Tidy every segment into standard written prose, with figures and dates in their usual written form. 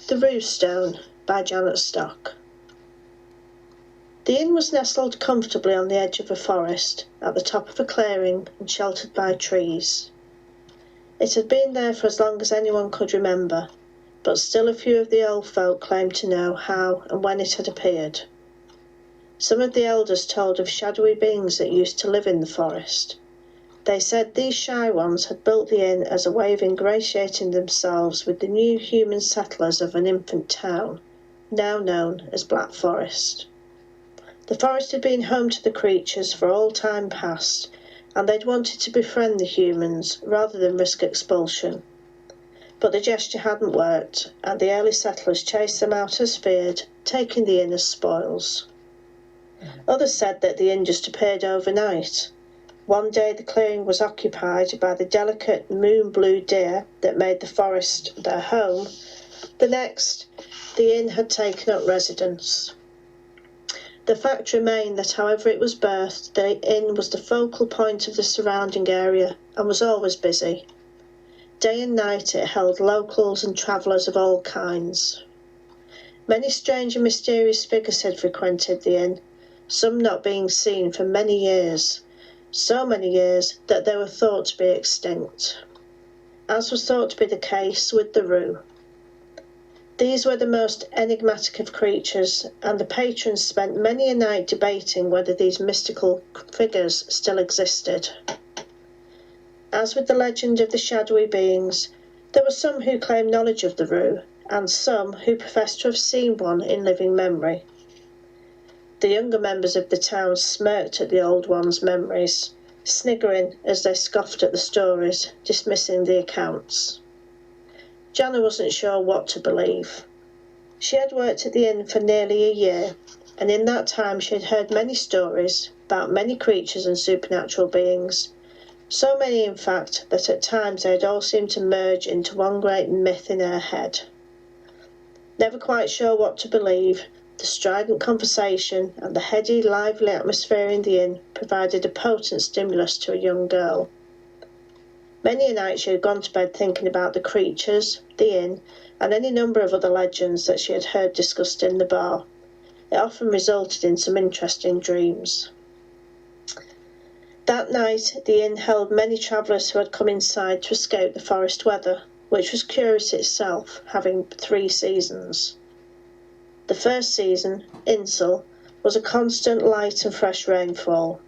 The Roostone by Janet Stock. The inn was nestled comfortably on the edge of a forest, at the top of a clearing and sheltered by trees. It had been there for as long as anyone could remember, but still a few of the old folk claimed to know how and when it had appeared. Some of the elders told of shadowy beings that used to live in the forest. They said these shy ones had built the inn as a way of ingratiating themselves with the new human settlers of an infant town, now known as Black Forest. The forest had been home to the creatures for all time past, and they'd wanted to befriend the humans rather than risk expulsion. But the gesture hadn't worked, and the early settlers chased them out as feared, taking the inn as spoils. Others said that the inn just appeared overnight. One day the clearing was occupied by the delicate moon-blue deer that made the forest their home. The next, the inn had taken up residence. The fact remained that however it was birthed, the inn was the focal point of the surrounding area and was always busy. Day and night it held locals and travellers of all kinds. Many strange and mysterious figures had frequented the inn, some not being seen for many years, so many years that they were thought to be extinct, as was thought to be the case with the Roo. These were the most enigmatic of creatures, and the patrons spent many a night debating whether these mystical figures still existed. As with the legend of the shadowy beings, there were some who claimed knowledge of the Roo, and some who professed to have seen one in living memory. The younger members of the town smirked at the old one's memories, sniggering as they scoffed at the stories, dismissing the accounts. Jana wasn't sure what to believe. She had worked at the inn for nearly a year, and in that time she had heard many stories about many creatures and supernatural beings, so many in fact that at times they had all seemed to merge into one great myth in her head. Never quite sure what to believe, the strident conversation and the heady, lively atmosphere in the inn provided a potent stimulus to a young girl. Many a night she had gone to bed thinking about the creatures, the inn, and any number of other legends that she had heard discussed in the bar. It often resulted in some interesting dreams. That night the inn held many travellers who had come inside to escape the forest weather, which was curious itself, having 3 seasons. The first season, Insel, was a constant light and fresh rainfall.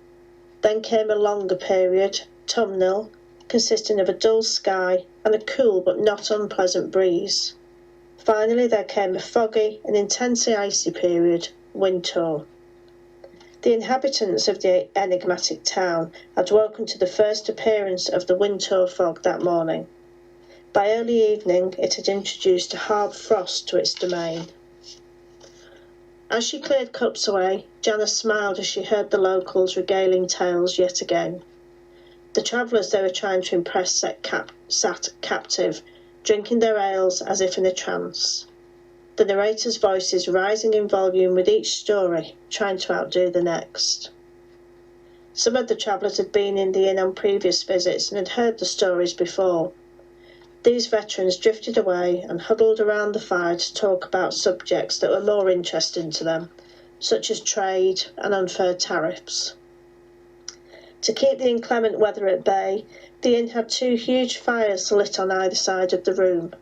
Then came a longer period, Tumnil, consisting of a dull sky and a cool but not unpleasant breeze. Finally there came a foggy and intensely icy period, Winter. The inhabitants of the enigmatic town had woken to the first appearance of the winter fog that morning. By early evening it had introduced a hard frost to its domain. As she cleared cups away, Jana smiled as she heard the locals regaling tales yet again. The travellers they were trying to impress sat captive, drinking their ales as if in a trance, the narrators' voices rising in volume with each story, trying to outdo the next. Some of the travellers had been in the inn on previous visits and had heard the stories before. These veterans drifted away and huddled around the fire to talk about subjects that were more interesting to them, such as trade and unfair tariffs. To keep the inclement weather at bay, the inn had 2 huge fires lit on either side of the room.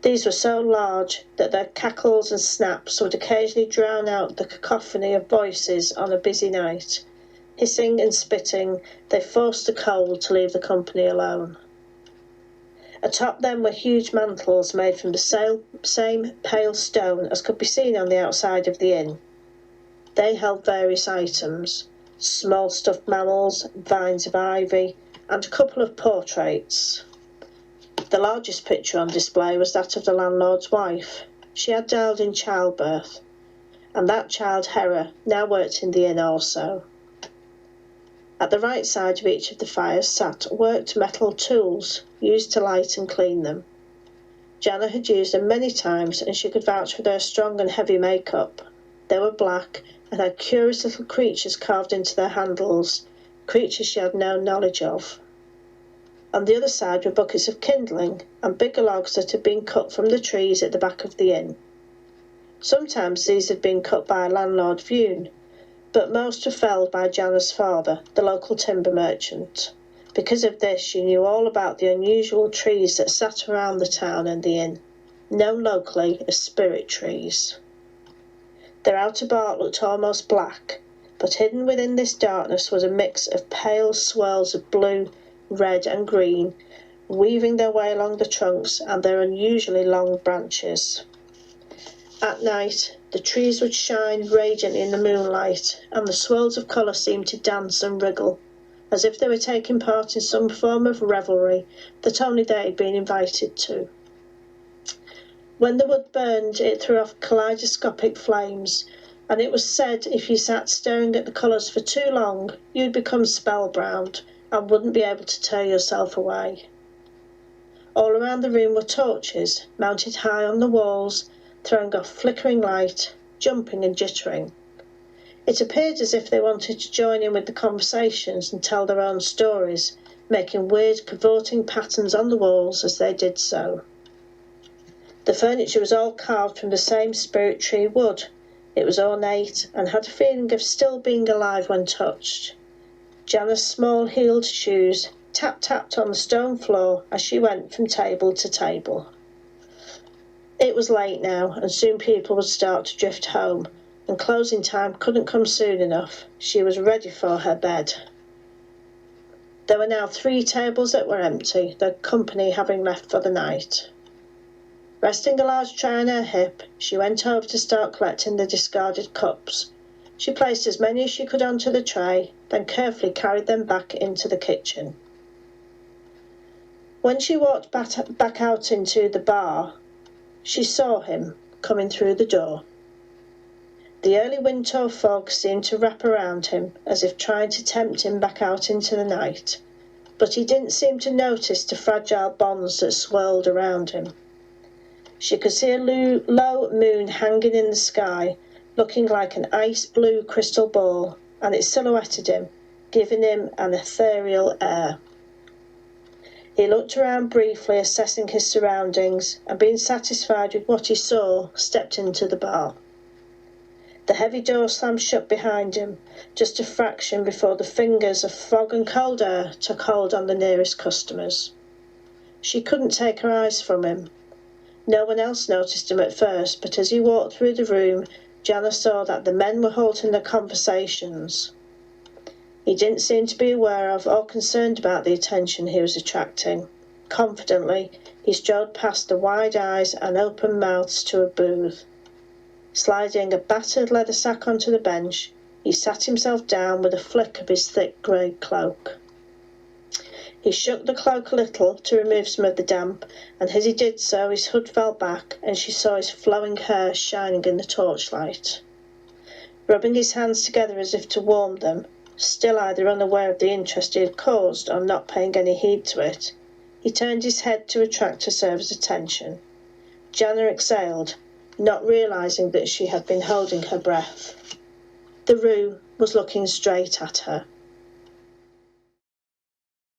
These were so large that their cackles and snaps would occasionally drown out the cacophony of voices on a busy night. Hissing and spitting, they forced the cold to leave the company alone. Atop them were huge mantles made from the same pale stone as could be seen on the outside of the inn. They held various items, small stuffed mammals, vines of ivy, and a couple of portraits. The largest picture on display was that of the landlord's wife. She had died in childbirth, and that child, Hera, now worked in the inn also. At the right side of each of the fires sat worked metal tools, used to light and clean them. Jana had used them many times, and she could vouch for their strong and heavy makeup. They were black, and had curious little creatures carved into their handles, creatures she had no knowledge of. On the other side were buckets of kindling and bigger logs that had been cut from the trees at the back of the inn. Sometimes these had been cut by landlord Vune, but most were felled by Jana's father, the local timber merchant. Because of this, she knew all about the unusual trees that sat around the town and the inn, known locally as spirit trees. Their outer bark looked almost black, but hidden within this darkness was a mix of pale swirls of blue, red and green, weaving their way along the trunks and their unusually long branches. At night, the trees would shine radiantly in the moonlight, and the swirls of colour seemed to dance and wriggle, as if they were taking part in some form of revelry that only they had been invited to. When the wood burned, it threw off kaleidoscopic flames, and it was said if you sat staring at the colours for too long, you'd become spellbound and wouldn't be able to tear yourself away. All around the room were torches, mounted high on the walls, throwing off flickering light, jumping and jittering. It appeared as if they wanted to join in with the conversations and tell their own stories, making weird cavorting patterns on the walls as they did so. The furniture was all carved from the same spirit tree wood. It was ornate and had a feeling of still being alive when touched. Jana's small-heeled shoes tap-tapped on the stone floor as she went from table to table. It was late now, and soon people would start to drift home, and closing time couldn't come soon enough. She was ready for her bed. There were now 3 tables that were empty, the company having left for the night. Resting a large tray on her hip, she went over to start collecting the discarded cups. She placed as many as she could onto the tray, then carefully carried them back into the kitchen. When she walked back out into the bar, she saw him coming through the door. The early winter fog seemed to wrap around him, as if trying to tempt him back out into the night, but he didn't seem to notice the fragile bonds that swirled around him. She could see a low moon hanging in the sky, looking like an ice-blue crystal ball, and it silhouetted him, giving him an ethereal air. He looked around briefly, assessing his surroundings, and being satisfied with what he saw, stepped into the bar. The heavy door slammed shut behind him, just a fraction before the fingers of fog and cold air took hold on the nearest customers. She couldn't take her eyes from him. No one else noticed him at first, but as he walked through the room, Jana saw that the men were halting their conversations. He didn't seem to be aware of or concerned about the attention he was attracting. Confidently, he strode past the wide eyes and open mouths to a booth. Sliding a battered leather sack onto the bench, he sat himself down with a flick of his thick grey cloak. He shook the cloak a little to remove some of the damp, and as he did so his hood fell back and she saw his flowing hair shining in the torchlight. Rubbing his hands together as if to warm them, still either unaware of the interest he had caused or not paying any heed to it, he turned his head to attract her server's attention. Jana exhaled, not realising that she had been holding her breath. The roux was looking straight at her.